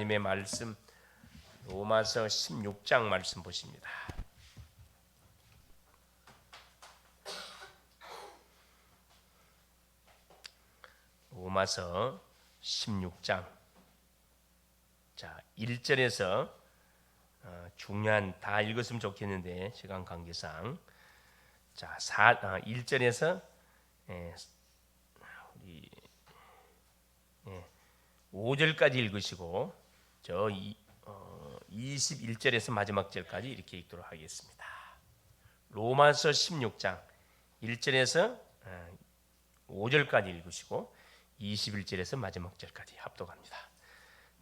하나님의 말씀 로마서 16장 말씀 보십니다. 로마서 16장 1절에서 중요한 다 읽었으면 좋겠는데 시간 관계상 1절에서 우리 5절까지 읽으시고 21절에서 마지막 절까지 이렇게 읽도록 하겠습니다. 로마서 16장 1절에서 5절까지 읽으시고 21절에서 마지막 절까지 합독합니다.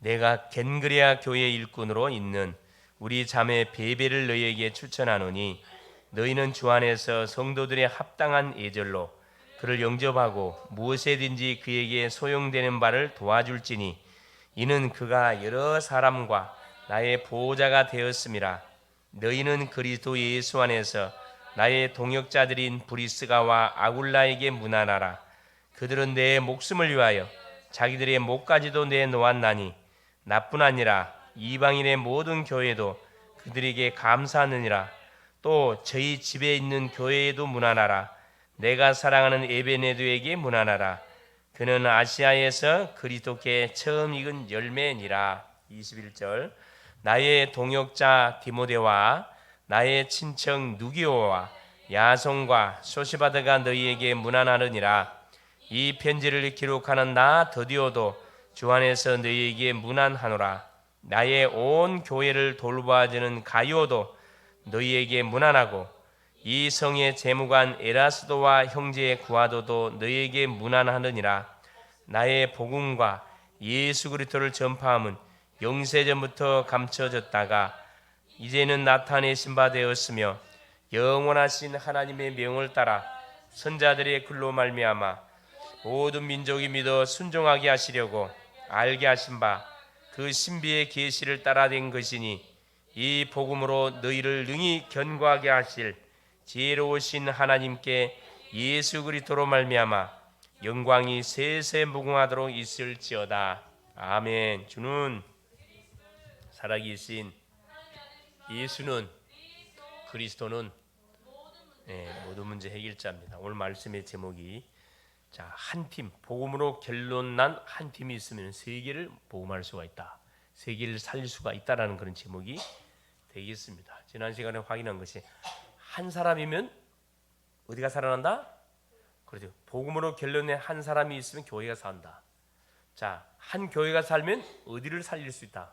내가 겐그레아 교회 일꾼으로 있는 우리 자매 베베를 너희에게 추천하노니 너희는 주 안에서 성도들의 합당한 예절로 그를 영접하고 무엇에든지 그에게 소용되는 바를 도와줄지니 이는 그가 여러 사람과 나의 보호자가 되었음이라. 너희는 그리스도 예수 안에서 나의 동역자들인 브리스가와 아굴라에게 문안하라. 그들은 내 목숨을 위하여 자기들의 목까지도 내놓았나니 나뿐 아니라 이방인의 모든 교회도 그들에게 감사하느니라. 또 저희 집에 있는 교회에도 문안하라. 내가 사랑하는 에베네도에게 문안하라. 그는 아시아에서 그리스도께 처음 익은 열매니라. 21절 나의 동역자 디모데와 나의 친척 누기오와 야손과 소시바드가 너희에게 문안하느니라. 이 편지를 기록하는 나 더디오도 주 안에서 너희에게 문안하노라. 나의 온 교회를 돌보아주는 가이오도 너희에게 문안하고 이 성의 재무관 에라스도와 형제 구아도도 너희에게 문안하느니라. 나의 복음과 예수 그리스도를 전파함은 영세전부터 감춰졌다가 이제는 나타내신 바 되었으며 영원하신 하나님의 명을 따라 선자들의 글로 말미암아 모든 민족이 믿어 순종하게 하시려고 알게 하신 바 그 신비의 계시를 따라 된 것이니 이 복음으로 너희를 능히 견고하게 하실 지혜로우신 하나님께 예수 그리스도로 말미암아 영광이 세세 무궁하도록 있을지어다. 아멘. 주는 살아계신 예수는 그리스도는 모든 문제 해결자입니다. 오늘 말씀의 제목이 한 팀, 복음으로 결론 난 한 팀이 있으면 세계를 복음할 수가 있다. 세계를 살릴 수가 있다라는 그런 제목이 되겠습니다. 지난 시간에 확인한 것이 한 사람이면 어디가 살아난다? 그렇죠. 복음으로 결론낸 한 사람이 있으면 교회가 산다. 한 교회가 살면 어디를 살릴 수 있다?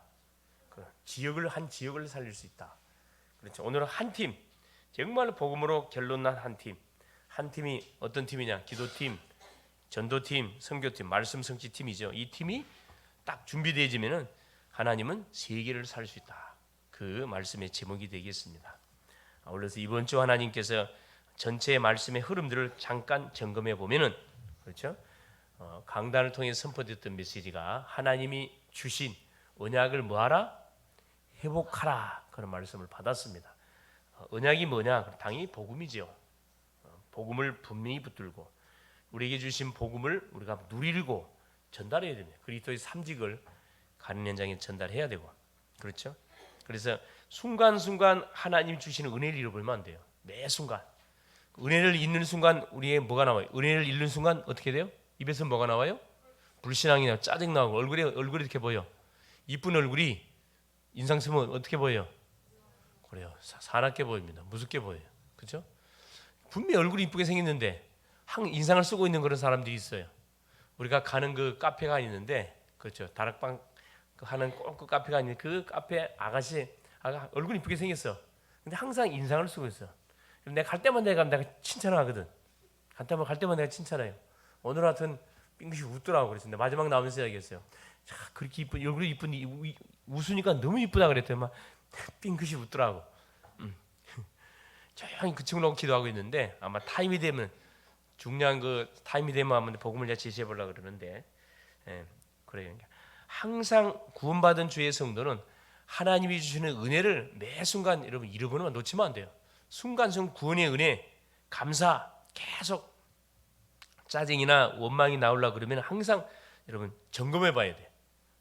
한 지역을 살릴 수 있다. 그렇죠. 오늘은 한 팀, 정말 복음으로 결론난 한 팀. 한 팀이 어떤 팀이냐? 기도팀, 전도팀, 선교팀, 말씀 성취 팀이죠. 이 팀이 딱 준비되어지면은 하나님은 세계를 살 수 있다. 그 말씀의 제목이 되겠습니다. 올라서 이번 주 하나님께서 전체의 말씀의 흐름들을 잠깐 점검해 보면은 그렇죠? 강단을 통해 선포됐던 메시지가 하나님이 주신 언약을 뭐하라? 회복하라. 그런 말씀을 받았습니다. 언약이 뭐냐? 당연히 복음이죠. 복음을 분명히 붙들고 우리에게 주신 복음을 우리가 누리고 전달해야 됩니다. 그리스도의 삼직을 가는 현장에 전달해야 되고 그렇죠? 그래서 순간순간 하나님 주시는 은혜를 잃어버리면 안 돼요. 매 순간 은혜를 잃는 순간 우리의 뭐가 나와요? 은혜를 잃는 순간 어떻게 돼요? 입에서 뭐가 나와요? 불신앙이 나고 짜증 나고 얼굴이 이렇게 보여. 이쁜 얼굴이 인상 쓰면 어떻게 보여요? 그래요. 사납게 보입니다. 무섭게 보여요. 그렇죠? 분명히 얼굴이 이쁘게 생겼는데 인상을 쓰고 있는 그런 사람들이 있어요. 우리가 가는 그 카페가 있는데 그렇죠. 다락방 하는 꼭 그 카페가 있는데 그 카페 아가씨 얼굴이 이쁘게 생겼어. 근데 항상 인상을 쓰고 있어. 내가 갈 때마다 내가 칭찬하거든. 갈 때마다 내가 칭찬해요. 오늘 하여튼 빙긋이 웃더라고 그랬는데 마지막 나오면서 얘기했어요. 그렇게 이쁜 얼굴이 이쁜 웃으니까 너무 이쁘다 그랬더니 막 빙긋이 웃더라고. 조용히 그 친구 놓고 기도하고 있는데 아마 타임이 되면 중요한 그 타임이 되면 한번 복음을 제가 제시해 보려고 그러는데 그래요. 항상 구원받은 주의 성도는 하나님이 주시는 은혜를 매 순간 여러분 잃어버리면 놓치면 안 돼요. 순간순간 구원의 은혜, 감사 계속 짜증이나 원망이 나오려고 그러면 항상 여러분 점검해 봐야 돼.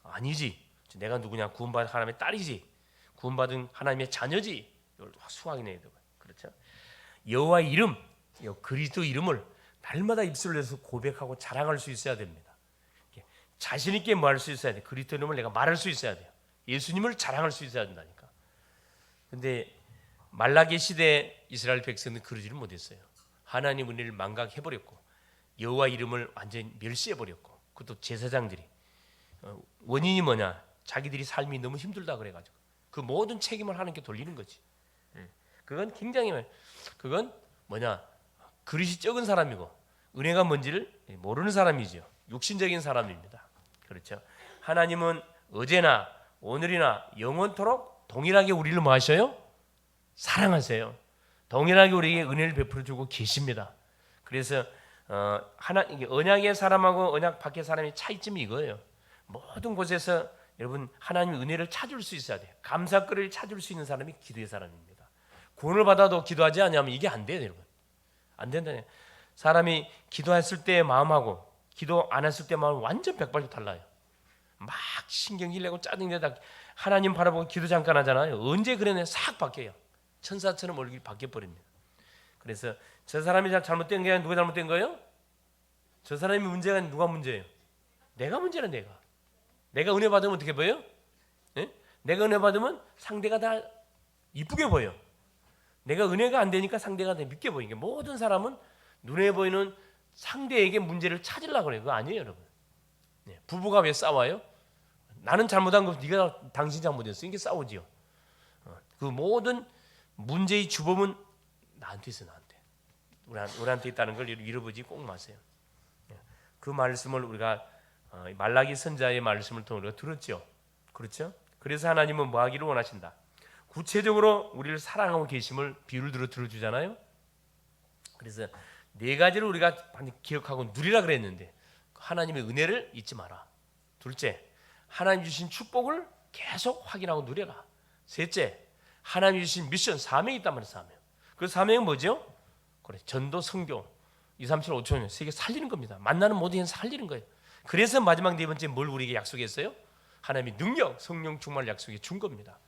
아니지. 내가 누구냐? 구원받은 하나님의 딸이지. 구원받은 하나님의 자녀지. 이걸 확인해야 되고. 그렇죠? 여호와의 이름, 그리스도 이름을 날마다 입술을 내서 고백하고 자랑할 수 있어야 됩니다. 자신 있게 말할 수 있어야 돼. 그리스도 이름을 내가 말할 수 있어야 돼요. 예수님을 자랑할 수 있어야 된다니까. 근데 말라기 시대 이스라엘 백성은 그러지를 못했어요. 하나님 은혜를 망각해버렸고 여호와 이름을 완전히 멸시해버렸고, 그것도 제사장들이. 원인이 뭐냐? 자기들이 삶이 너무 힘들다 그래가지고 그 모든 책임을 하나님께 돌리는 거지. 그건 굉장히, 그건 뭐냐? 그릇이 적은 사람이고 은혜가 뭔지를 모르는 사람이죠. 육신적인 사람입니다. 그렇죠? 하나님은 어제나 오늘이나 영원토록 동일하게 우리를 뭐 하셔요? 사랑하세요. 동일하게 우리에게 은혜를 베풀어 주고 계십니다. 그래서 언약의 사람하고 언약 밖의 사람의 차이점이 이거예요. 모든 곳에서 여러분 하나님의 은혜를 찾을 수 있어야 돼요. 감사거리를 찾을 수 있는 사람이 기도의 사람입니다. 구원을 받아도 기도하지 않으면 이게 안 돼요, 여러분. 안 된다. 사람이 기도했을 때의 마음하고 기도 안 했을 때 마음은 완전 180도 달라요. 막 신경질 내고 짜증내다 하나님 바라보고 기도 잠깐 하잖아요. 언제 그러냐? 싹 바뀌어요. 천사처럼 얼굴이 바뀌어 버립니다. 그래서 저 사람이 잘못된 게 아니라 누가 잘못된 거예요? 저 사람이 문제가 아니라 누가 문제예요? 내가 문제는 내가 은혜 받으면 어떻게 보여요? 네? 내가 은혜 받으면 상대가 다 이쁘게 보여. 내가 은혜가 안 되니까 상대가 다 밉게 보이니까 모든 사람은 눈에 보이는 상대에게 문제를 찾으려고 그래요. 그거 아니에요, 여러분. 네. 부부가 왜 싸워요? 나는 잘못한 거 네가 당신 잘못했어. 이게 싸우지요. 그 모든 문제의 주범은 나한테 있어, 나한테. 우리한테 있다는 걸 잃어보지 꼭 마세요. 그 말씀을 우리가 말라기 선자의 말씀을 통해 우리가 들었죠. 그렇죠? 그래서 하나님은 뭐 하기를 원하신다. 구체적으로 우리를 사랑하고 계심을 비유를 들어주잖아요. 그래서 네 가지를 우리가 기억하고 누리라 그랬는데 하나님의 은혜를 잊지 마라. 둘째, 하나님 주신 축복을 계속 확인하고 누려라. 셋째, 하나님 주신 미션, 사명이 있단 말이에요. 사명. 그 사명은 뭐죠? 그래, 전도, 선교, 2, 3, 7, 5천 세계 살리는 겁니다. 만나는 모든 현 살리는 거예요. 그래서 마지막 네 번째 뭘 우리에게 약속했어요? 하나님의 능력, 성령 충만을 약속해 준 겁니다.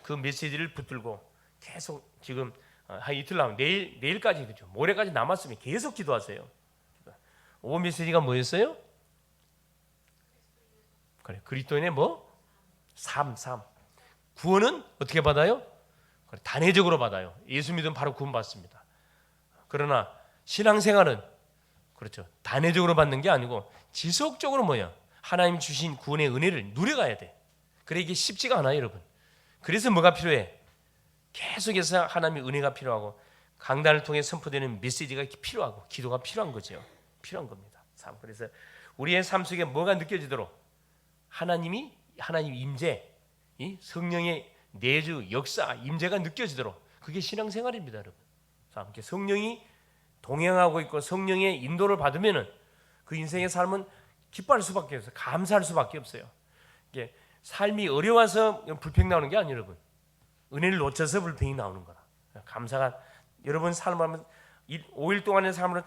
그 메시지를 붙들고 계속 지금 한 이틀 남은 내일까지 그죠? 모레까지 남았으면 계속 기도하세요. 오후 메시지가 뭐였어요? 그래, 그리스도인의 뭐? 삶. 구원은 어떻게 받아요? 그래, 단회적으로 받아요. 예수 믿으면 바로 구원 받습니다. 그러나 신앙생활은 그렇죠. 단회적으로 받는 게 아니고 지속적으로 뭐야? 하나님 주신 구원의 은혜를 누려가야 돼. 그래 이게 쉽지가 않아요, 여러분. 그래서 뭐가 필요해? 계속해서 하나님의 은혜가 필요하고 강단을 통해 선포되는 메시지가 필요하고 기도가 필요한 거죠. 필요한 겁니다. 그래서 우리의 삶 속에 뭐가 느껴지도록 하나님 임재, 이 성령의 내주 역사 임재가 느껴지도록 그게 신앙생활입니다, 여러분. 함께 성령이 동행하고 있고 성령의 인도를 받으면은 그 인생의 삶은 기뻐할 수밖에 없어요. 감사할 수밖에 없어요. 이게 삶이 어려워서 불평 나오는 게 아니에요, 여러분. 은혜를 놓쳐서 불평이 나오는 거라. 감사가 여러분 삶을 하면 5일 동안의 삶으로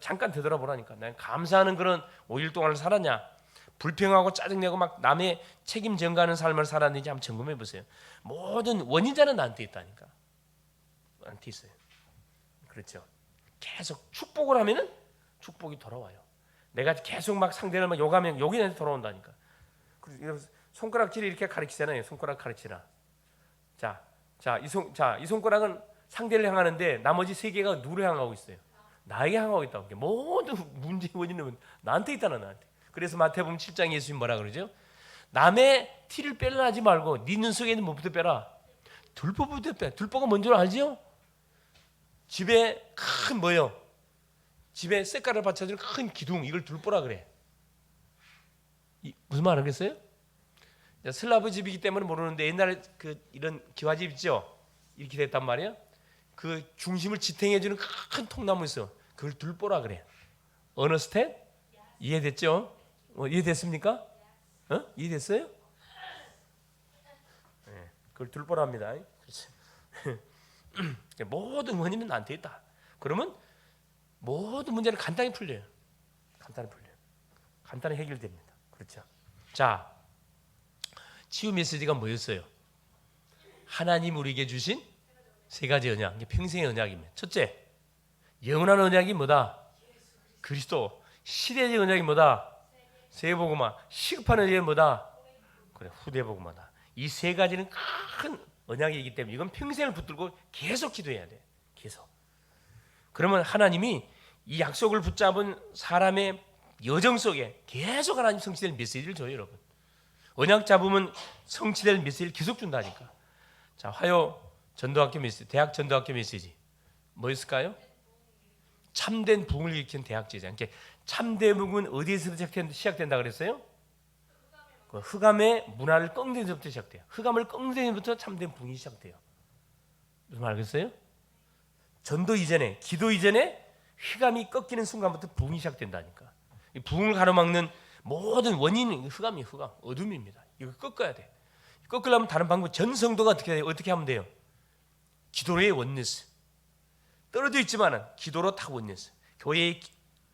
잠깐 되돌아보라니까. 난 감사하는 그런 5일 동안을 살았냐? 불평하고 짜증내고 막 남의 책임 전가하는 삶을 살았는지 한번 점검해 보세요. 모든 원인자는 나한테 있다니까. 나한테 있어요. 그렇죠. 계속 축복을 하면은 축복이 돌아와요. 내가 계속 막 상대를 막 욕하면 욕이 나한테 돌아온다니까. 손가락질을 이렇게 가르치잖아요. 손가락 가르치라. 이 손가락은 상대를 향하는데 나머지 세 개가 누구를 향하고 있어요? 나에게 향하고 있다고. 모든 문제의 원인은 나한테 있다는 나한테. 그래서 마태복음 7장 예수님 뭐라 그러죠? 남의 티를 빼려 하지 말고 네 눈 속에 있는 뭐부터 빼라? 들보부터 빼. 들보가 뭔 줄 알지요? 집에 큰 뭐요? 집에 색깔을 받쳐주는 큰 기둥, 이걸 들보라 그래. 무슨 말 하겠어요? 슬라브 집이기 때문에 모르는데 옛날에 이런 기와집 있죠? 이렇게 됐단 말이에요. 그 중심을 지탱해주는 큰 통나무 있어. 그걸 들보라 그래. 언어스탠? 이해됐죠? 이해됐습니까? 이해됐어요? 네, 그걸 들보랍니다. 모든 원인은 나한테 있다. 그러면 모든 문제는 간단히 풀려요. 간단히 해결됩니다. 그렇죠? 자, 치유 메시지가 뭐였어요? 하나님 우리에게 주신 세 가지 언약, 이게 평생의 언약입니다. 첫째, 영원한 언약이 뭐다? 그리스도. 시대적 언약이 뭐다? 세복음화. 시급한 언약이 뭐다? 그래, 후대복음화다. 이 세 가지는 큰 언약이기 때문에 이건 평생을 붙들고 계속 기도해야 돼. 계속. 그러면 하나님이 이 약속을 붙잡은 사람의 여정 속에 계속 하나님 성취될 메시지를 줘요, 여러분. 언약 잡으면 성취될 메시지를 계속 준다니까. 자, 화요 전도학교 메시지, 대학 전도학교 메시지 뭐였을까요? 참된 부흥을 일으키는 대학 제자. 그러니까 참된 부흥은 어디에서 시작된다 그랬어요? 그 흑암의 문화를 꺾는 데서부터 시작돼요. 흑암을 꺾는 데부터 참된 부흥이 시작돼요. 무슨 말 알겠어요? 전도 이전에, 기도 이전에 흑암이 꺾이는 순간부터 부흥이 시작된다니까. 이 부흥을 가로막는 모든 원인은 흑암이 흑암, 어둠입니다. 이거 꺾어야 돼. 꺾으려면 다른 방법, 전 성도가 어떻게 하면 돼요? 기도로의 원내스. 떨어져 있지만은 기도로 다 원내스. 교회의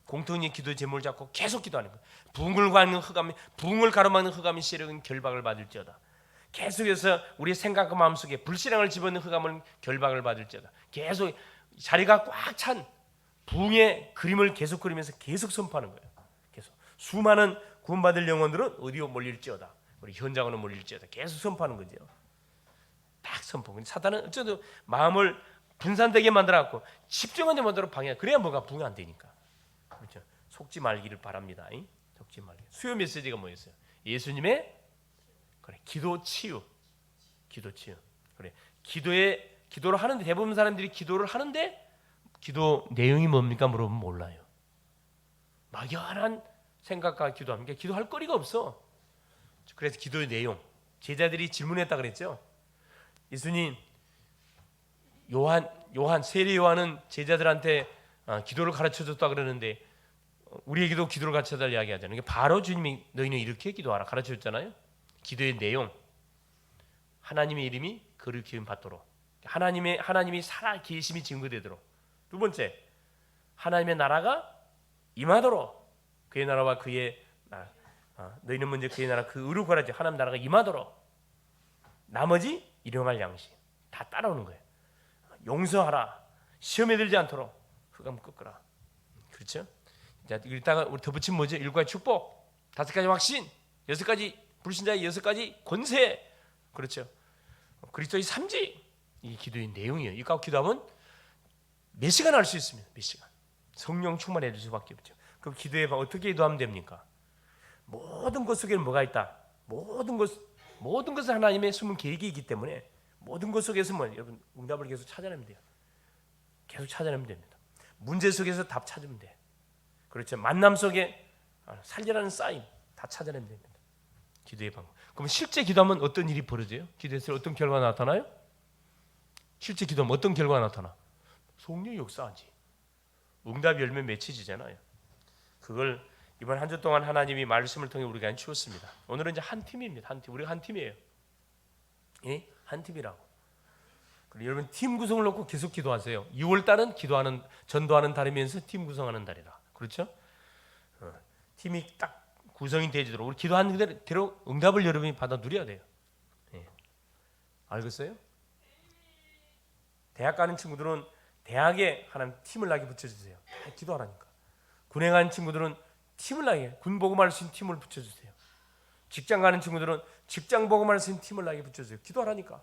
공통의 기도 제목을 잡고 계속 기도하는 거예요. 부흥을 가로막는 흑암의 세력은 결박을 받을지어다. 계속해서 우리의 생각과 마음속에 불신앙을 집어넣는 흑암은 결박을 받을지어다. 계속 자리가 꽉 찬 부흥의 그림을 계속 그리면서 계속 선포하는 거예요. 계속 수많은 구원받을 영혼들은 어디로 몰릴지어다. 우리 현장으로 몰릴지어다. 계속 선포하는 거죠. 딱 선포. 근데 사단은 어쩌든 마음을 분산되게 만들어갖고 집중하게 만들어 방해. 그래야 뭐가 부흥이 안 되니까. 그렇죠. 속지 말기를 바랍니다. 속지 말기. 수요 메시지가 뭐였어요? 예수님의 그래 기도 치유. 기도 치유. 그래 기도를 하는데 대부분 사람들이 기도를 하는데 기도 내용이 뭡니까 물어보면 몰라요. 막연한 생각과 기도하면 기도할 거리가 없어. 그래서 기도의 내용 제자들이 질문했다 그랬죠. 예수님 세례 요한은 제자들한테 기도를 가르쳐줬다 그러는데 우리에게도 기도를 가르쳐달라 이야기하잖아요. 바로 주님이 너희는 이렇게 기도하라 가르쳐줬잖아요. 기도의 내용 하나님의 이름이 거룩히 받도록 하나님이 살아 계심이 증거되도록. 두 번째 하나님의 나라가 임하도록 그의 나라와 그의 너희는 먼저 그의 나라 그 의로 구하라. 하나님 나라가 임하도록. 나머지 일용할 양식 다 따라오는 거예요. 용서하라. 시험에 들지 않도록 흑암 꺾으라. 그렇죠? 자, 이따가 우리 덧붙이면 뭐죠? 7가지 축복, 5가지 확신, 6가지 불신자의 6가지 권세. 그렇죠? 그리스도의 삼지. 이 기도의 내용이에요. 이거 기도하면 몇 시간 할 수 있습니다. 몇 시간. 성령 충만해 줄 수밖에 없죠. 그럼 기도해 봐. 어떻게 기도하면 됩니까? 모든 것 속에는 뭐가 있다? 모든 것은 하나님의 숨은 계획이기 때문에 모든 것 속에서 여러분 응답을 계속 찾아내면 돼요. 계속 찾아내면 됩니다. 문제 속에서 답 찾으면 돼. 그렇죠. 만남 속에 살리라는 사인 다 찾아내면 됩니다. 기도의 방법. 그럼 실제 기도하면 어떤 일이 벌어져요? 기도했을 때 어떤 결과가 나타나요? 실제 기도하면 어떤 결과가 나타나? 성령이 역사하지. 응답 열매 맺혀지잖아요. 그걸 이번 한 주 동안 하나님이 말씀을 통해 우리가 주었습니다. 오늘은 이제 한 팀입니다. 한 팀. 우리가 한 팀이에요. 예? 한 팀이라고. 그리고 여러분 팀 구성을 놓고 계속 기도하세요. 6월 달은 전도하는 달이면서 팀 구성하는 달이다. 그렇죠? 팀이 딱 구성이 되도록 우리 기도하는 대로 응답을 여러분이 받아 누려야 돼요. 예. 알겠어요? 대학 가는 친구들은 대학에 하나님 팀을 나게 붙여주세요. 다 기도하라니까. 군에 가는 친구들은 팀을 나게 군 복음할 수 있는 팀을 붙여주세요. 직장 가는 친구들은 직장 복음할 수 있는 팀을 나게 붙여주세요. 기도하라니까.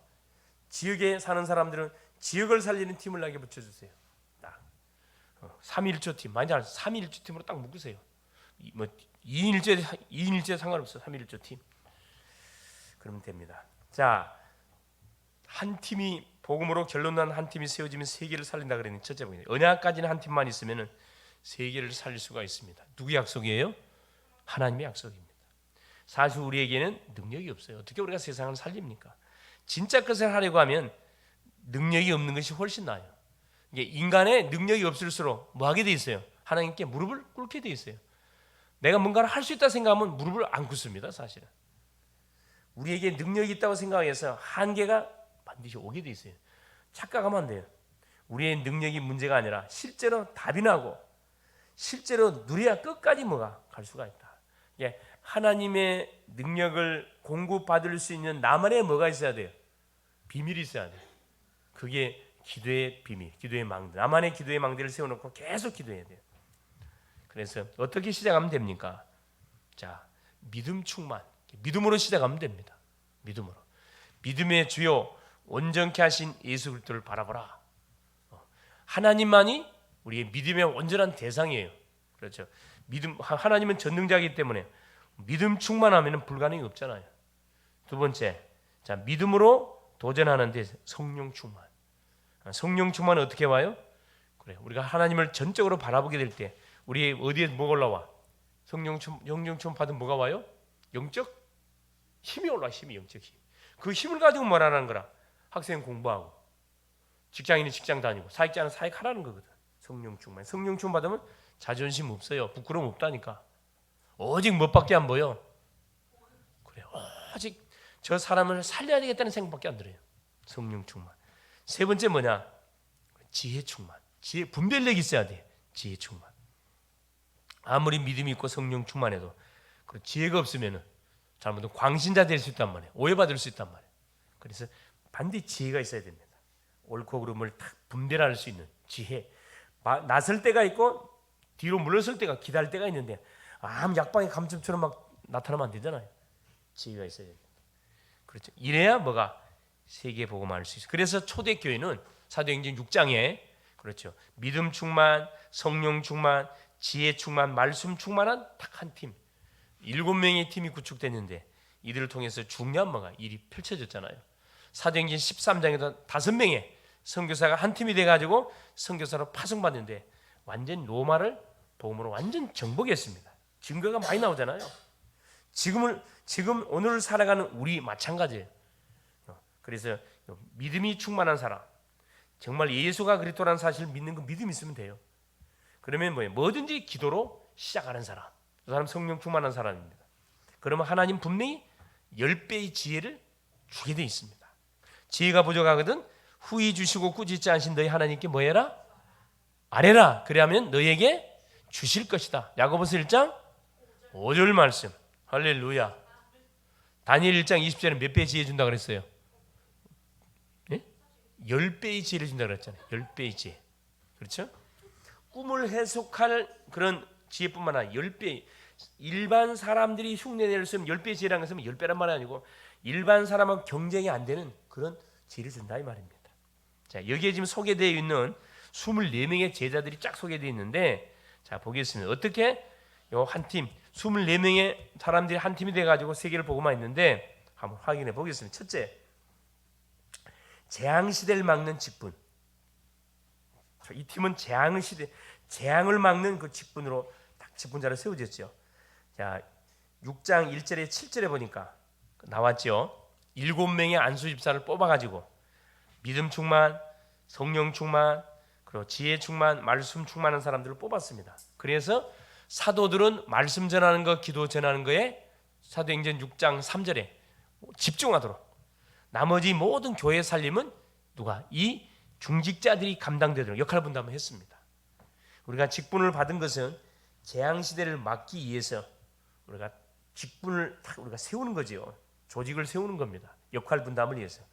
지역에 사는 사람들은 지역을 살리는 팀을 나게 붙여주세요. 딱 3.1조 팀 많이 알아요. 3.1조 팀으로 딱 묶으세요. 2인 1조에 상관없어요. 3.1조 팀 그러면 됩니다. 자, 한 팀이 복음으로 결론난 한 팀이 세워지면 세계를 살린다 그랬는데 첫째 보기 언약까지는 한 팀만 있으면은 세계를 살릴 수가 있습니다. 누구 약속이에요? 하나님의 약속입니다. 사실 우리에게는 능력이 없어요. 어떻게 우리가 세상을 살립니까? 진짜 것을 하려고 하면 능력이 없는 것이 훨씬 나아요. 이게 인간의 능력이 없을수록 뭐 하게 돼 있어요? 하나님께 무릎을 꿇게 돼 있어요. 내가 뭔가를 할 수 있다 생각하면 무릎을 안 꿇습니다. 사실은 우리에게 능력이 있다고 생각해서 한계가 반드시 오게 돼 있어요. 착각하면 안 돼요. 우리의 능력이 문제가 아니라 실제로 답이 나고 실제로 누려야 끝까지 뭐가 갈 수가 있다. 예, 하나님의 능력을 공급받을 수 있는 나만의 뭐가 있어야 돼요? 비밀이 있어야 돼요. 그게 기도의 비밀, 기도의 망대. 나만의 기도의 망대를 세워놓고 계속 기도해야 돼요. 그래서 어떻게 시작하면 됩니까? 자, 믿음 충만, 믿음으로 시작하면 됩니다. 믿음으로. 믿음의 주요 온전케 하신 예수 그리스도를 바라보라. 하나님만이 우리의 믿음의 온전한 대상이에요. 그렇죠. 믿음, 하나님은 전능자이기 때문에 믿음 충만하면 불가능이 없잖아요. 두 번째, 자, 믿음으로 도전하는데 성령 충만. 성령 충만은 어떻게 와요? 그래, 우리가 하나님을 전적으로 바라보게 될 때 우리 어디에 뭐가 올라와? 성령 충만 받으면 뭐가 와요? 영적 힘이 올라, 힘이 영적 힘. 그 힘을 가지고 뭘 하라는 거라? 학생 공부하고, 직장인이 직장 다니고, 사역자는 사역하라는 거거든. 성령 충만. 성령 충만 받으면 자존심 없어요. 부끄러움 없다니까. 오직 뭣밖에 안 보여? 그래, 오직 저 사람을 살려야 되겠다는 생각밖에 안 들어요. 성령 충만. 세 번째 뭐냐? 지혜 충만. 지혜, 분별력이 있어야 돼. 지혜 충만. 아무리 믿음이 있고 성령 충만해도 그 지혜가 없으면은 잘못하면 광신자 될 수 있단 말이에요. 오해받을 수 있단 말이에요. 그래서 반드시 지혜가 있어야 됩니다. 옳고 그름을 딱 분별할 수 있는 지혜. 나설 때가 있고 뒤로 물러설 때가, 기다릴 때가 있는데 아무 약방의 감점처럼 막 나타나면 안 되잖아요. 지혜가 있어야 됩니다. 그렇죠. 이래야 뭐가 세계 복음을 알 수 있어요. 그래서 초대교회는 사도행전 6장에 그렇죠. 믿음 충만, 성령 충만, 지혜 충만, 말씀 충만한 딱 한 팀, 7명의 팀이 구축됐는데 이들을 통해서 중요한 뭐가 일이 펼쳐졌잖아요. 사도행전 13장에도 5명의 선교사가 한 팀이 돼가지고 선교사로 파송받는데 완전 로마를 복음으로 완전 정복했습니다. 증거가 많이 나오잖아요. 지금 오늘 살아가는 우리 마찬가지예요. 그래서 믿음이 충만한 사람, 정말 예수가 그리스도라는 사실을 믿는 그 믿음이 있으면 돼요. 그러면 뭐예요? 뭐든지 기도로 시작하는 사람, 그 사람 성령 충만한 사람입니다. 그러면 하나님 분명히 10배의 지혜를 주게 돼 있습니다. 지혜가 부족하거든 후히 주시고 꾸짖지 않으신 너희 하나님께 뭐 해라? 아뢰라. 그래야면 너희에게 주실 것이다. 야고보서 1장 5절 말씀. 할렐루야. 다니엘 1장 20절에 몇 배의 지혜 준다 그랬어요? 네? 10배의 지혜를 준다 그랬잖아요. 10배의 지혜. 그렇죠? 꿈을 해석할 그런 지혜뿐만 아니라 10배. 일반 사람들이 흉내낼 수 있는 10배의 지혜라는 것은 10배란 말이 아니고 일반 사람하고 경쟁이 안 되는 그런 지혜를 준다 이 말입니다. 자, 여기에 지금 소개되어 있는 24명의 제자들이 쫙 소개되어 있는데, 자, 보겠습니다. 어떻게 요 한 팀, 24명의 사람들이 한 팀이 돼가지고 세계를 보고만 있는데 한번 확인해 보겠습니다. 첫째, 재앙 시대를 막는 직분. 이 팀은 재앙을 막는 그 직분으로 딱 직분자를 세워졌죠. 자, 6장 1절에 7절에 보니까 나왔죠. 7명의 안수 집사를 뽑아가지고 믿음 충만, 성령 충만, 그리고 지혜 충만, 말씀 충만한 사람들을 뽑았습니다. 그래서 사도들은 말씀 전하는 거, 기도 전하는 거에 사도행전 6장 3절에 집중하도록, 나머지 모든 교회 살림은 누가? 이 중직자들이 감당되도록 역할 분담을 했습니다. 우리가 직분을 받은 것은 재앙 시대를 막기 위해서 우리가 직분을 우리가 세우는 거지요. 조직을 세우는 겁니다. 역할 분담을 위해서.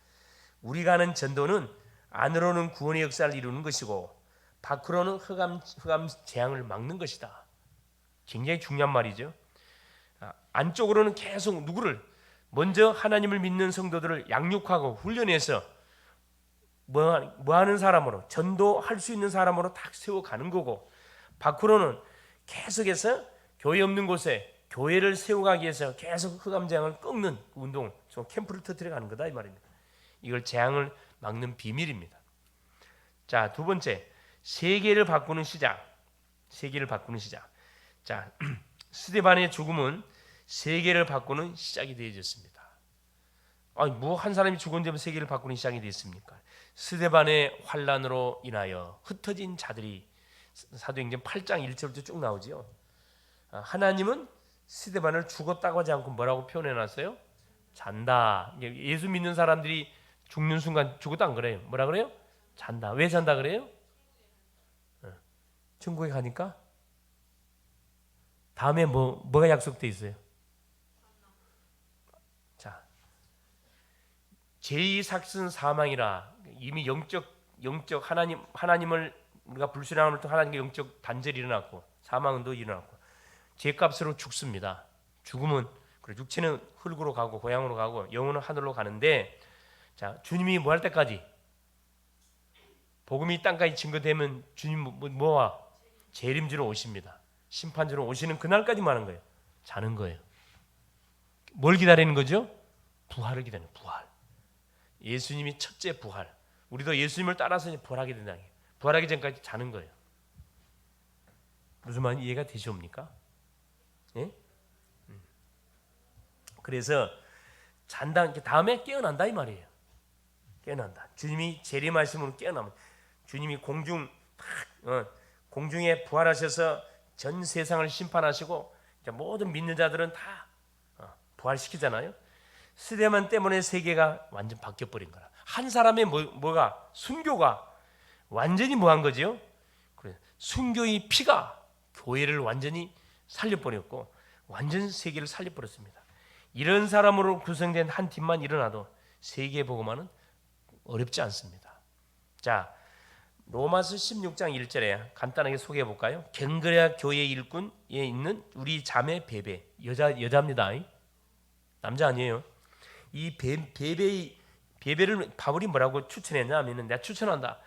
우리가 하는 전도는 안으로는 구원의 역사를 이루는 것이고 밖으로는 흑암 재앙을 막는 것이다. 굉장히 중요한 말이죠. 안쪽으로는 계속 누구를? 먼저 하나님을 믿는 성도들을 양육하고 훈련해서 뭐 하는 사람으로, 전도할 수 있는 사람으로 딱 세워가는 거고, 밖으로는 계속해서 교회 없는 곳에 교회를 세워가기 위해서 계속 흑암 재앙을 꺾는 운동, 캠프를 터뜨려 가는 거다 이 말입니다. 이걸 재앙을 막는 비밀입니다. 자, 두 번째, 세계를 바꾸는 시작. 세계를 바꾸는 시작. 자, 스데반의 죽음은 세계를 바꾸는 시작이 되어졌습니다. 아니, 뭐 한 사람이 죽은 세계를 바꾸는 시작이 됐습니까? 스데반의 환란으로 인하여 흩어진 자들이 사도행전 8장 1절부터 쭉 나오지요. 하나님은 스데반을 죽었다고 하지 않고 뭐라고 표현해놨어요? 잔다. 예수 믿는 사람들이 죽는 순간 죽었다 안 그래요? 뭐라 그래요? 잔다. 왜 잔다 그래요? 천국에 가니까 다음에 뭐가 약속돼 있어요? 제2 삭슨 사망이라. 이미 영적 하나님을 우리가 불신함을 통해 하나님의 영적 단절이 일어났고 사망은 또 일어났고 죄값으로 죽습니다. 죽음은 그래, 육체는 흙으로 가고 고향으로 가고 영혼은 하늘로 가는데, 자, 주님이 뭐 할 때까지? 복음이 땅까지 증거되면 주님 뭐와? 재림주로 오십니다. 심판주로 오시는 그날까지만 하는 거예요. 자는 거예요. 뭘 기다리는 거죠? 부활을 기다리는 거예요. 부활. 예수님이 첫째 부활. 우리도 예수님을 따라서 부활하게 된다. 부활하기 전까지 자는 거예요. 무슨 말인지 이해가 되시옵니까? 예? 그래서 잔다. 다음에 깨어난다 이 말이에요. 깨어난다. 주님이 재림하심으로 깨어나면 주님이 공중에 부활하셔서 전 세상을 심판하시고 모든 믿는 자들은 다 부활시키잖아요. 스데만 때문에 세계가 완전 바뀌어버린 거라. 한 사람의 뭐가 순교가 완전히 뭐한 거죠? 순교의 피가 교회를 완전히 살려버렸고 완전 세계를 살려버렸습니다. 이런 사람으로 구성된 한 팀만 일어나도 세계 복음화는 어렵지 않습니다. 자, 로마서 16장 1절에 간단하게 소개해 볼까요? 갱그레아 교회 일꾼에 있는 우리 자매 베베, 여자입니다. 남자 아니에요. 이 베베를 바울이 뭐라고 추천했냐 하면, 내가 추천한다.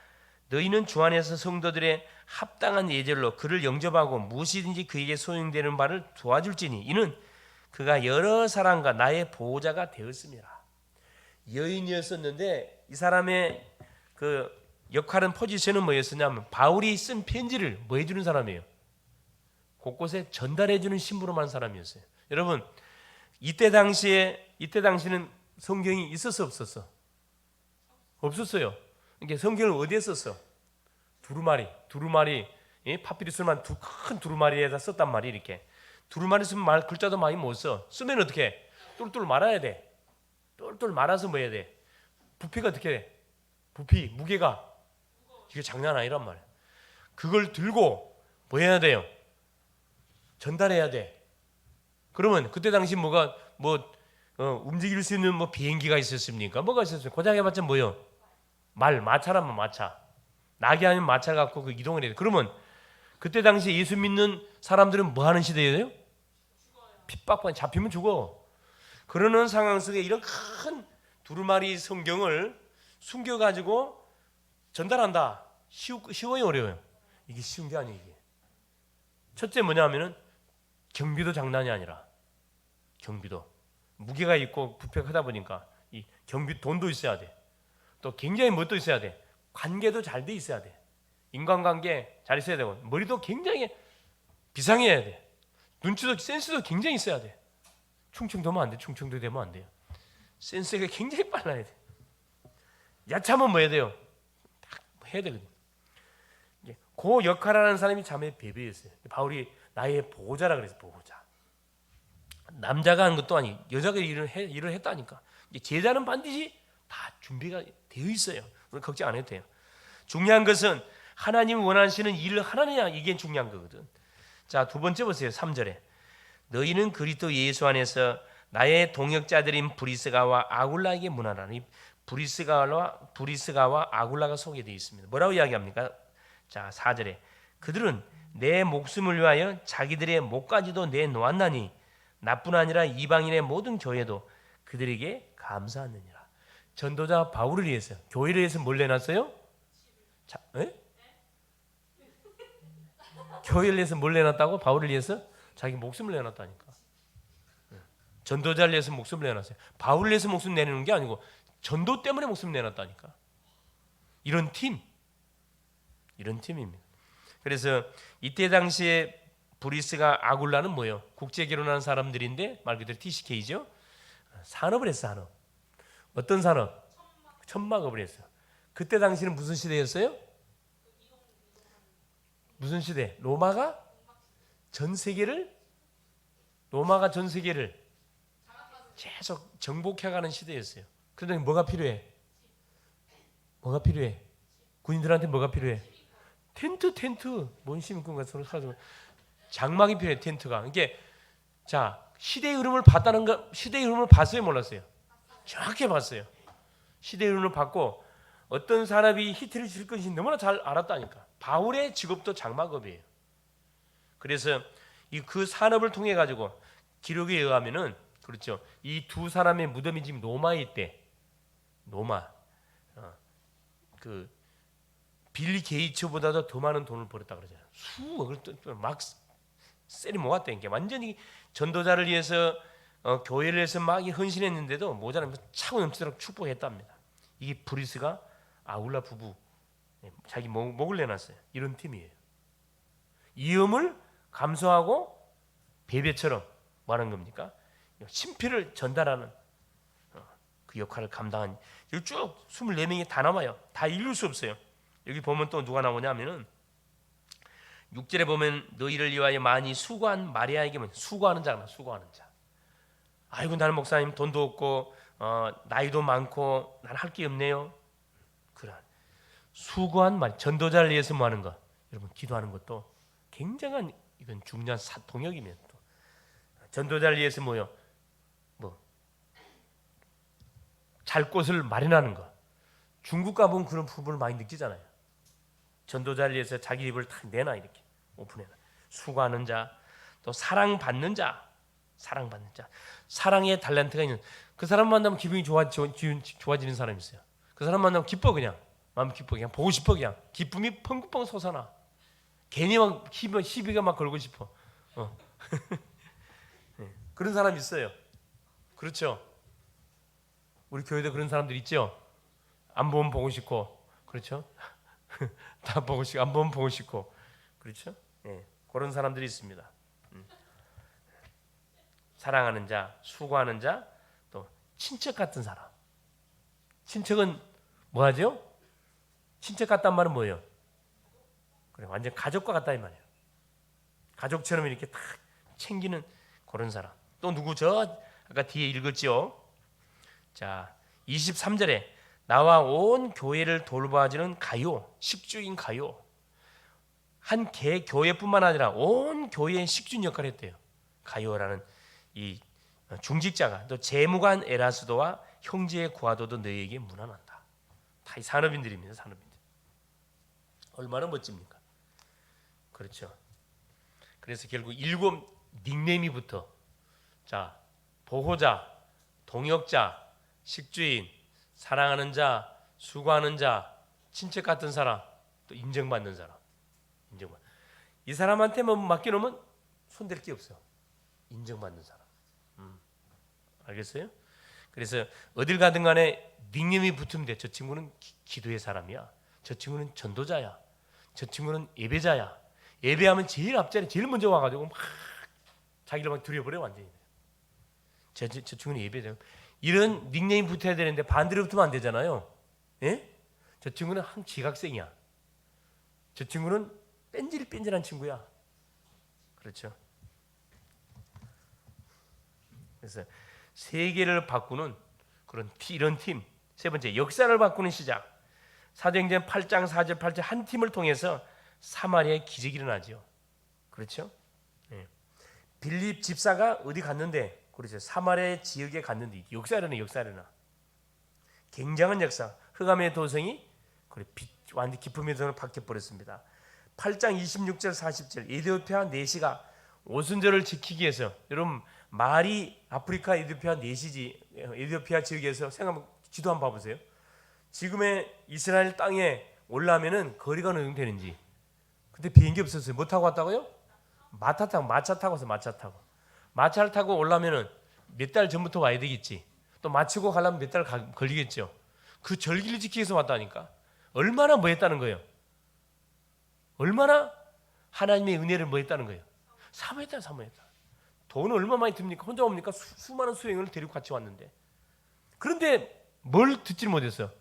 너희는 주 안에서 성도들의 합당한 예절로 그를 영접하고 무엇이든지 그에게 소용되는 바를 도와줄지니 이는 그가 여러 사람과 나의 보호자가 되었습니다. 여인이었었는데 이 사람의 그 역할은, 포지션은 뭐였었냐면 바울이 쓴 편지를 뭐 해주는 사람이에요? 곳곳에 전달해주는 신부로 한 사람이었어요. 여러분, 이때 당시는 성경이 있었어 없었어? 없었어요. 그러니까 성경을 어디에 썼어? 두루마리, 파피루스만 큰 두루마리에다 썼단 말이에요. 이렇게 두루마리 쓰면 글자도 많이 못 써. 쓰면 어떻게? 똘똘 말아야 돼. 똘똘 말아서 뭐 해야 돼? 부피가 어떻게 돼? 무게가 이게 장난 아니란 말이야. 그걸 들고 뭐 해야 돼요? 전달해야 돼. 그러면 그때 당시 움직일 수 있는 비행기가 있었습니까? 뭐가 있었어요? 고작 해봤자 뭐요? 마차라면 마차. 낙이 아니면 마차 갖고 그 이동을 해야 돼. 그러면 그때 당시 예수 믿는 사람들은 뭐 하는 시대예요? 핍박받 잡히면 죽어. 그러는 상황 속에 이런 큰 두루마리 성경을 숨겨가지고 전달한다. 쉬워요, 어려워요? 이게 쉬운 게 아니에요. 이게. 첫째 뭐냐면은 경비도 장난이 아니라, 경비도 무게가 있고 부피가 크다 보니까 이 경비 돈도 있어야 돼. 또 굉장히 뭣도 있어야 돼. 관계도 잘 돼 있어야 돼. 인간관계 잘 있어야 되고, 머리도 굉장히 비상해야 돼. 눈치도 센스도 굉장히 있어야 돼. 충청도면 안 돼. 충청도 되면 안 돼요. 센스가 굉장히 빨라야 돼. 야참은 뭐 해야 돼요? 딱 해야 되거든. 그 역할을 하는 사람이 자매 베베였어요. 바울이 나의 보호자라 그래서 보호자. 남자가 하는 것도 아니, 여자가 일을 했다니까. 제자는 반드시 다 준비가 되어 있어요. 우리 걱정 안 해도 돼요. 중요한 것은 하나님이 원하시는 일을 하느냐, 이게 중요한 거거든. 자, 두 번째 보세요. 3절에 너희는 그리스도 예수 안에서 나의 동역자들인 브리스가와 아굴라에게 문하라. 브리스가와 아굴라가 소개되어 있습니다. 뭐라고 이야기합니까? 자, 4절에 그들은 내 목숨을 위하여 자기들의 목까지도 내놓았나니 나뿐 아니라 이방인의 모든 교회도 그들에게 감사하느니라. 전도자 바울을 위해서, 교회를 위해서 뭘 내놨어요? 교회를 위해서 뭘 내놨다고? 바울을 위해서 자기 목숨을 내놨다니까. 전도자를 위해서 목숨을 내놨어요. 바울을 위해서 목숨 내놓는 게 아니고 전도 때문에 목숨 내놨다니까. 이런 팀입니다. 그래서 이때 당시에 브리스가 아굴라는 뭐예요? 국제 결혼하는 사람들인데 말 그대로 TCK죠. 산업을 했어. 산업. 어떤 산업? 천막업을 했어요. 그때 당시는 무슨 시대였어요? 무슨 시대? 로마가 전 세계를 계속 정복해가는 시대였어요. 그런데 뭐가 필요해? 군인들한테 뭐가 필요해? 텐트. 뭔 심금과 서로 사라지고 장막이 필요해. 텐트가. 이게 자, 시대의 흐름을 봤어요, 몰랐어요? 정확히 봤어요. 시대의 흐름을 받고 어떤 사람이 히트를 칠 것인지 너무나 잘 알았다니까. 바울의 직업도 장막업이에요. 그래서 그 산업을 통해 가지고 기록에 의하면은 그렇죠. 이 두 사람의 무덤이 지금 로마에 있대. 로마. 그 빌리 게이츠보다도 더 많은 돈을 벌었다 그러잖아요. 수억을 막 쎄리 모았다니까. 완전히 전도자를 위해서 교회를 위해서 막 헌신했는데도 모자라면 차고 넘치도록 축복했답니다. 이게 브리스가 아울라 부부 자기 목을 내놨어요. 이런 팀이에요. 위험을 감수하고 베베처럼 뭐 하는 겁니까? 신피를 전달하는 그 역할을 감당한. 여기 쭉 24명이 다 남아요. 다 읽을 수 없어요. 여기 보면 또 누가 나오냐면은 6절에 보면 너희를 위하여 많이 수고한 마리아에게, 수고하는 자구나. 수고하는 자. 아이고 나는 목사님 돈도 없고 나이도 많고 난 할 게 없네요. 그런 수고한 말, 전도자를 위해서 뭐 하는 거, 여러분 기도하는 것도 굉장한 이건 중요한 동역이면 또 전도자를 위해서 잘 곳을 마련하는 거. 중국 가보면 그런 부분을 많이 느끼잖아요. 전도자를 위해서 자기 입을 탁 내놔 이렇게 오픈해놔. 수고하는 자, 또 사랑받는 자, 사랑받는 자. 사랑의 달란트가 있는 그 사람 만나면 기분이 좋아지는 사람이 있어요. 그 사람 만나면 기뻐 그냥 마음 기뻐 그냥 보고 싶어 그냥 기쁨이 펑펑 솟아나. 괜히 막 시비가 막 걸고 싶어. 그런 사람 있어요. 그렇죠. 우리 교회도 그런 사람들 있죠. 안 보면 보고 싶고, 그렇죠. 다 보고 싶고 안 보면 보고 싶고, 그렇죠. 예, 그런 사람들이 있습니다. 사랑하는 자, 수고하는 자, 또 친척 같은 사람. 친척은 뭐하죠? 친척 같단 말은 뭐예요? 그래, 완전 가족과 같다 이 말이에요. 가족처럼 이렇게 딱 챙기는 그런 사람. 또 누구죠? 아까 뒤에 읽었죠. 자, 23절에 나와 온 교회를 돌봐주는 가요, 식주인 가요. 한 교회뿐만 아니라 온 교회의 식주인 역할을 했대요. 가요라는 이 중직자가. 또 재무관 에라스도와 형제의 구하도도 너희에게 문안한다. 다 이 산업인들입니다. 산업인들. 얼마나 멋집니까? 그렇죠. 그래서 결국 7 닉네임이 붙어. 자, 보호자, 동역자, 식주인, 사랑하는 자, 수고하는 자, 친척 같은 사람, 또 인정받는 사람. 이 사람한테만 맡겨놓으면 손댈 게 없어요. 인정받는 사람. 알겠어요? 그래서 어딜 가든 간에 닉네임이 붙으면 돼. 저 친구는 기도의 사람이야. 저 친구는 전도자야. 저 친구는 예배자야. 예배하면 제일 앞자리 제일 먼저 와가지고 막 자기를 막 들여버려 완전히. 저 친구는 예배자. 이런 닉네임 붙어야 되는데 반대로 붙으면 안 되잖아요. 예? 저 친구는 한 지각생이야. 저 친구는 뺀질뺀질한 친구야. 그렇죠. 그래서 세계를 바꾸는 그런 이런 팀. 세 번째, 역사를 바꾸는 시작. 사도행전 8장 4절 8절 한 팀을 통해서 사마리아에 기적이 일어나죠. 그렇죠? 예. 빌립 집사가 어디 갔는데, 그렇죠. 사마리아 지역에 갔는데 역사를 일어나. 굉장한 역사. 흑암의 도성이 완전 기쁨의 도성을 바뀌어 버렸습니다. 8장 26절 40절 에티오피아 내시가 오순절을 지키기 위해서, 여러분 말이 아프리카 에티오피아 내시지, 에티오피아 지역에서 생각하면 지도 한번 봐보세요. 지금의 이스라엘 땅에 올라오면은 거리가 어느 정도 되는지. 근데 비행기 없었어요. 뭐 타고 왔다고요? 마차 타고 와서 마차를 타고 올라오면은 몇 달 전부터 와야 되겠지. 또 마치고 가려면 몇 달 걸리겠죠. 그 절기를 지키기 위해서 왔다니까. 얼마나 뭐 했다는 거예요? 얼마나 하나님의 은혜를 뭐 했다는 거예요? 사모했다. 돈은 얼마 많이 듭니까? 혼자 옵니까? 수많은 수행을 데리고 같이 왔는데. 그런데 뭘 듣지를 못했어요.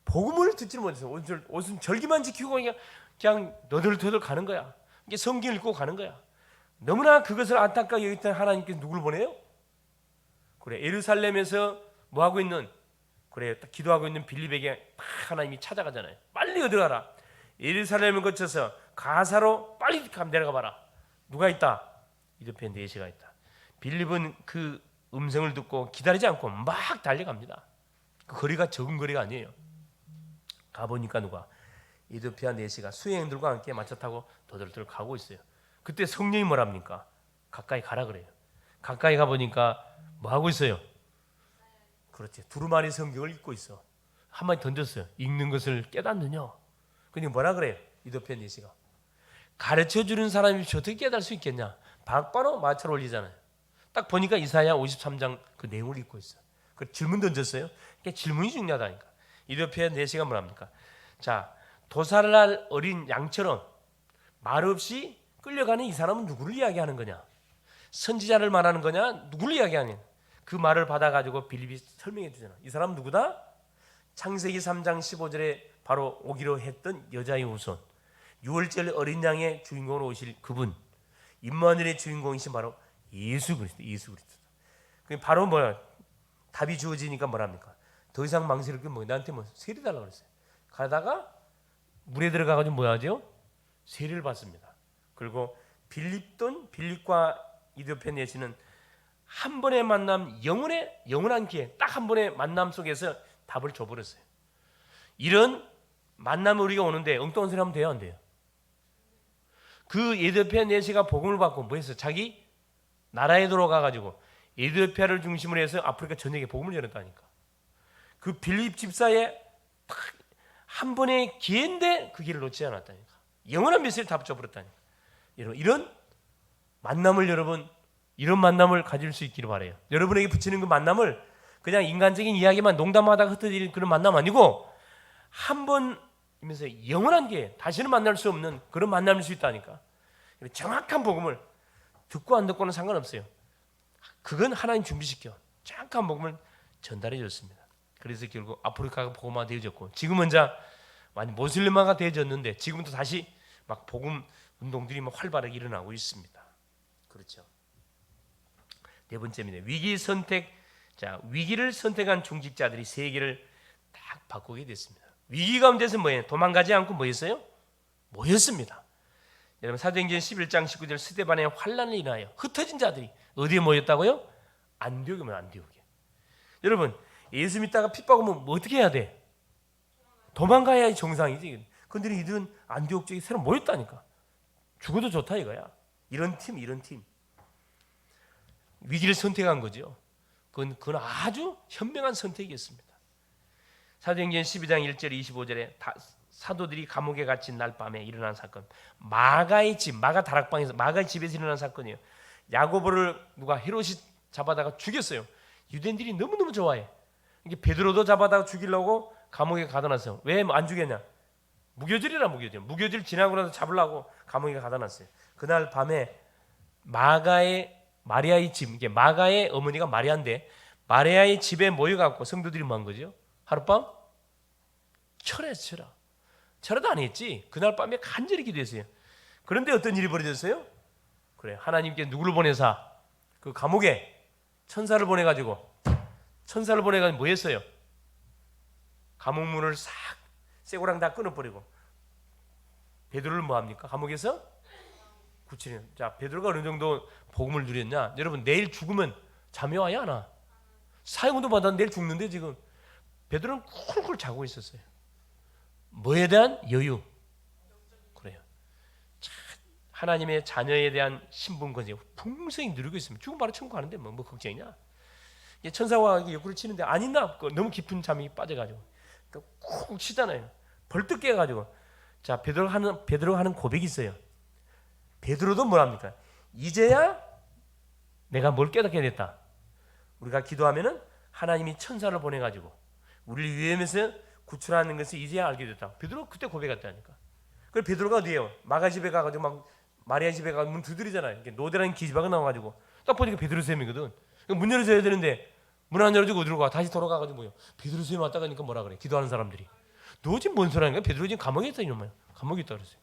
복음을 듣지를 못했어요. 오순 절기만 지키고 그냥 너덜너덜 가는 거야. 이게 성경을 읽고 가는 거야. 너무나 그것을 안타깝게 여겼던 하나님께서 누구를 보내요? 그래, 예루살렘에서 뭐 하고 있는, 그래, 딱 기도하고 있는 빌립에게 하나님이 찾아가잖아요. 빨리 어디 가라. 예루살렘을 거쳐서 가사로 빨리 내려가 봐라. 누가 있다? 이더편 내시가 있다. 빌립은 그 음성을 듣고 기다리지 않고 막 달려갑니다. 그 거리가 적은 거리가 아니에요. 가보니까 누가 이디오피아 내시가 수행들과 함께 마차 타고 더덜덜 가고 있어요. 그때 성령이 뭐랍니까? 가까이 가라 그래요. 가까이 가보니까 뭐 하고 있어요? 그렇지, 두루마리 성경을 읽고 있어. 한마디 던졌어요. 읽는 것을 깨닫느냐? 그러니 뭐라 그래요? 이디오피아 내시가 가르쳐주는 사람이 어떻게 깨달을 수 있겠냐? 바로 마차를 올리잖아요. 딱 보니까 이사야 53장 그 내용을 읽고 있어. 그 질문 던졌어요. 그러니까 질문이 중요하다니까. 이디오피아 내시가 뭐랍니까? 자, 도살을 할 어린 양처럼 말없이 끌려가는 이 사람은 누구를 이야기하는 거냐? 선지자를 말하는 거냐? 누구를 이야기하냐? 그 말을 받아가지고 빌립이 설명해 주잖아. 이 사람은 누구다? 창세기 3장 15절에 바로 오기로 했던 여자의 후손, 6월절 어린 양의 주인공으로 오실 그분, 임마누엘의 주인공이신 바로 예수 그리스도. 예수 그리스도. 그 바로 뭐야? 답이 주어지니까 뭐랍니까? 더 이상 망설일 게 뭐야? 나한테 뭐 세례 달라고 그랬어요. 가다가 물에 들어가가지고 뭐 하죠? 세례를 받습니다. 그리고 빌립과 이디오피아 내시는 한 번의 만남, 영원한 기회, 딱 한 번의 만남 속에서 답을 줘버렸어요. 이런 만남을 우리가 오는데 엉뚱한 소리 하면 돼요, 안 돼요? 그 이디오피아 내시가 복음을 받고 뭐 했어요? 자기 나라에 들어가가지고 이디오피아를 중심으로 해서 아프리카 전역에 복음을 전했다니까. 그 빌립 집사의 딱 한 번의 기회인데 그 길을 놓지 않았다니까. 영원한 메시지를 다 붙여버렸다니까. 여러분, 이런 만남을 가질 수 있기를 바라요. 여러분에게 붙이는 그 만남을 그냥 인간적인 이야기만 농담하다가 흩어지는 그런 만남 아니고 한 번이면서 영원한 게 다시는 만날 수 없는 그런 만남일 수 있다니까. 정확한 복음을 듣고 안 듣고는 상관없어요. 그건 하나님 준비시켜 정확한 복음을 전달해 줬습니다. 그래서 결국 아프리카가 복음화 되어졌고, 지금은 많이 모슬림화가 되어졌는데 지금도 다시 막 복음 운동들이 막 활발하게 일어나고 있습니다. 그렇죠. 네 번째입니다. 위기 선택. 자, 위기를 선택한 중직자들이 세계를 딱 바꾸게 됐습니다. 위기 가운데서 뭐예요? 도망가지 않고 뭐 했어요? 모였습니다. 여러분, 사도행전 11장 19절 스데반의 환난을 인하여 흩어진 자들이 어디에 모였다고요? 안디옥이면 안디옥에. 여러분, 예수 믿다가 핍박하면 뭐 어떻게 해야 돼? 도망가야 정상이지. 근데 이들은 안디옥 쪽에 새로 모였다니까. 죽어도 좋다 이거야. 이런 팀. 위기를 선택한 거죠. 그건 아주 현명한 선택이었습니다. 사도행전 12장 1절 25절에 사도들이 감옥에 갇힌 날 밤에 일어난 사건. 마가의 다락방에서 마가의 집에서 일어난 사건이에요. 야고보를 누가 헤롯이 잡아다가 죽였어요. 유대인들이 너무너무 좋아해. 이게 베드로도 잡아다가 죽이려고 감옥에 가둬놨어요. 왜 안 죽였냐? 무교절 지나고 나서 잡으려고 감옥에 가둬놨어요. 그날 밤에 마리아의 집, 이게 마가의 어머니가 마리아인데 마리아의 집에 모여갖고 성도들이 뭐 한 거죠? 하룻밤 철회도 안 했지. 그날 밤에 간절히 기도했어요. 그런데 어떤 일이 벌어졌어요? 그래, 하나님께 누구를 보내사? 그 감옥에 천사를 보내가지고 뭐 했어요? 감옥 문을 싹 쇠고랑 다 끊어버리고 베드로를 뭐 합니까? 감옥에서 구치려. 자, 베드로가 어느 정도 복음을 누렸냐? 여러분, 내일 죽으면 잠이 와야 하나? 사형도 받았는데 내일 죽는데 지금 베드로는 쿨쿨 자고 있었어요. 뭐에 대한 여유. 그래요. 하나님의 자녀에 대한 신분 건지 풍성히 누리고 있으면 죽으면 바로 천국 가는데 뭐 걱정이냐? 천사와 옆구리 치는데 안 있나? 너무 깊은 잠이 빠져가지고 쿡 치잖아요. 벌떡 깨가지고. 자, 베드로가 하는 고백이 있어요. 베드로도 뭐랍니까? 이제야 내가 뭘 깨닫게 됐다. 우리가 기도하면은 하나님이 천사를 보내가지고 우리를 위험에서 구출하는 것을 이제야 알게 됐다. 베드로 그때 고백했다니까. 그래서 베드로가 어디에요? 마가 집에 가가지고 막 마리아 집에 가서 문 두드리잖아요. 노대라는 기지박이 나와가지고 딱 보니까 베드로 쌤이거든. 문 열어줘야 되는데 문 안 열어주고 어디로 가? 다시 돌아가가지고 뭐요? 베드로 쌤 왔다 가니까 뭐라 그래? 기도하는 사람들이. 너 지금 뭔 소리 하는 거야? 베드로 지금 감옥에 있다 이놈아. 감옥에 있다 그랬어요.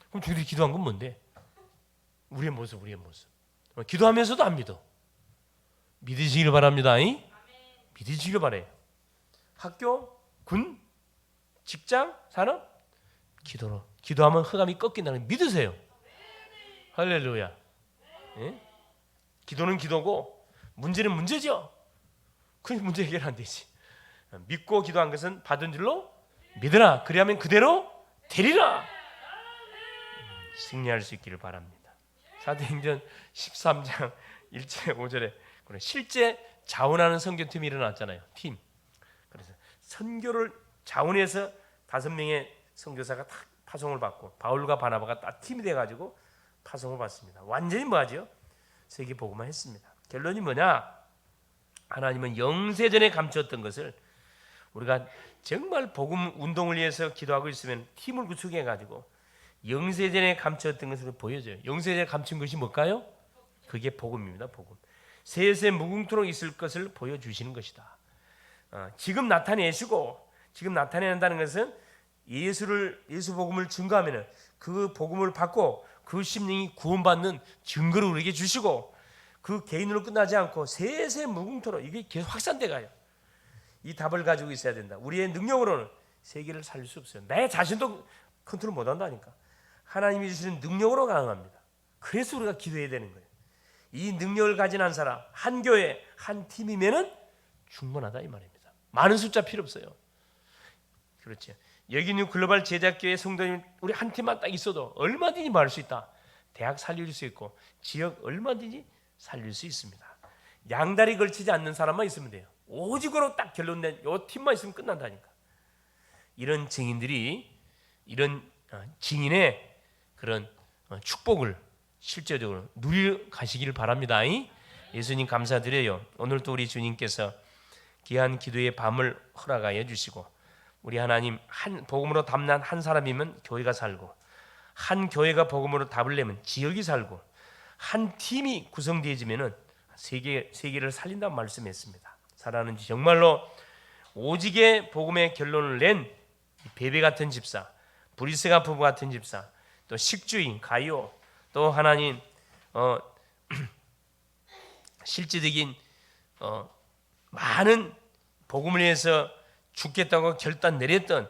그럼 저들이 기도한 건 뭔데? 우리의 모습. 기도하면서도 안 믿어. 믿으시길 바랍니다. 믿으시길 바래요. 학교, 군, 직장, 산업, 기도하면 흑암이 꺾인다는 걸 믿으세요. 할렐루야. 예? 기도는 기도고 문제는 문제죠. 그 문제 해결 안 되지. 믿고 기도한 것은 받은 줄로 믿으라. 그리하면 그대로 되리라. 승리할 수 있기를 바랍니다. 사도행전 13장 1절 5절에 실제 자원하는 선교팀이 일어났잖아요. 팀. 그래서 선교를 자원해서 5명의 선교사가 딱 파송을 받고 바울과 바나바가 딱 팀이 돼가지고 파송을 받습니다. 완전히 뭐하죠? 세계 복음화 했습니다. 결론이 뭐냐? 하나님은 영세전에 감추었던 것을 우리가 정말 복음 운동을 위해서 기도하고 있으면 팀을 구축해가지고 영세전에 감추었던 것을 보여줘요. 영세전에 감춘 것이 뭘까요? 그게 복음입니다. 복음. 세세 무궁토록 있을 것을 보여주시는 것이다. 지금 나타내시고 지금 나타낸다는 것은 예수 복음을 증거하면은 그 복음을 받고 그 심령이 구원받는 증거를 우리에게 주시고 그 개인으로 끝나지 않고 세세 무궁토록 이게 계속 확산돼 가요. 이 답을 가지고 있어야 된다. 우리의 능력으로는 세계를 살릴 수 없어요. 내 자신도 컨트롤 못 한다니까. 하나님이 주시는 능력으로 가능합니다. 그래서 우리가 기도해야 되는 거예요. 이 능력을 가진 한 사람, 한 교회, 한 팀이면은 충분하다 이 말입니다. 많은 숫자 필요 없어요. 그렇죠. 여기 있는 글로벌 제작교회 성도님 우리 한 팀만 딱 있어도 얼마든지 말할 수 있다. 대학 살릴 수 있고 지역 얼마든지 살릴 수 있습니다. 양다리 걸치지 않는 사람만 있으면 돼요. 오직으로 딱 결론된 요 팀만 있으면 끝난다니까. 이런 증인들이 이런 증인의 그런 축복을 실제적으로 누려 가시기를 바랍니다. 예수님 감사드려요. 오늘도 우리 주님께서 귀한 기도의 밤을 허락하여 주시고 우리 하나님 한 복음으로 답난 한 사람이면 교회가 살고 한 교회가 복음으로 답을 내면 지역이 살고 한 팀이 구성되어지면은 세계를 살린다는 말씀했습니다. 사랑하는 정말로 오직의 복음의 결론을 낸 베베 같은 집사, 브리스가 부부 같은 집사, 또 식주인 가이오, 또 하나님 실제적인 많은 복음을 위해서 죽겠다고 결단 내렸던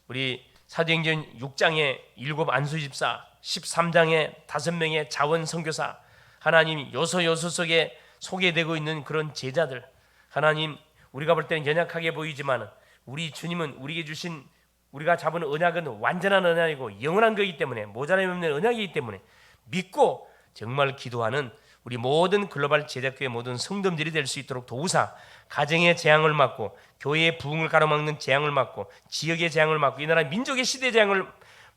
우리 사도행전 6장의 7 안수 집사, 13장의 5명의 자원 선교사, 하나님 요소 속에 소개되고 있는 그런 제자들, 하나님 우리가 볼 때는 연약하게 보이지만 우리 주님은 우리에게 주신 우리가 잡은 언약은 완전한 언약이고 영원한 것이기 때문에 모자람이 없는 언약이기 때문에 믿고 정말 기도하는 우리 모든 글로벌 제작교회 모든 성도들이 될 수 있도록 도우사 가정의 재앙을 막고 교회의 부흥을 가로막는 재앙을 막고 지역의 재앙을 막고 이 나라 민족의 시대 재앙을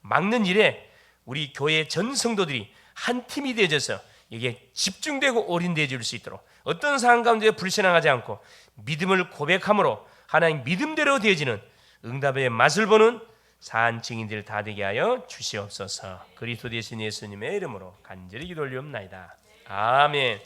막는 일에 우리 교회 전 성도들이 한 팀이 되어져서 이게 집중되고 올인되어 줄 수 있도록 어떤 상황 가운데 불신앙하지 않고 믿음을 고백함으로 하나님 믿음대로 되어지는 응답의 맛을 보는 사한 증인들 다 되게 하여 주시옵소서. 그리스도 되신 예수님의 이름으로 간절히 기도 올리옵나이다. 아멘.